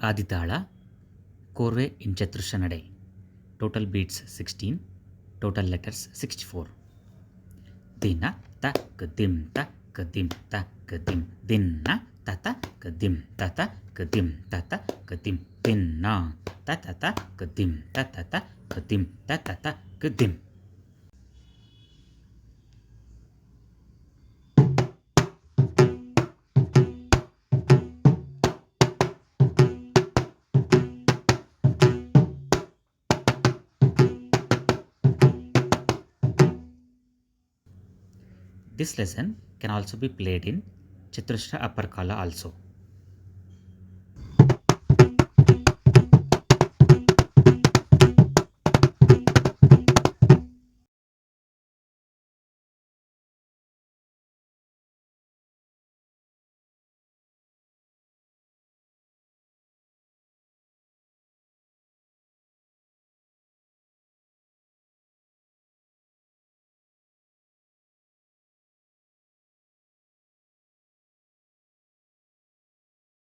ಆದಿತಾಳ ಕೋರ್ವೆ ಇನ್ ಚತುರ್ಶ ನಡೆ. Total beats 16, total letters 64. ದಿನ ತ ಕದಿಂ ತ ಕದಿಂ ತ ಕದಿಂ ದಿನ ತತ ಕದಿಂ ತತ ಕದಿಂ ತತ ಕದಿಂ ದಿನ ತತ ಕದಿಂ ತತ ಕದಿಂ ತತ ಕದಿಂ. This lesson can also be played in Chaturashra Upper Kala also.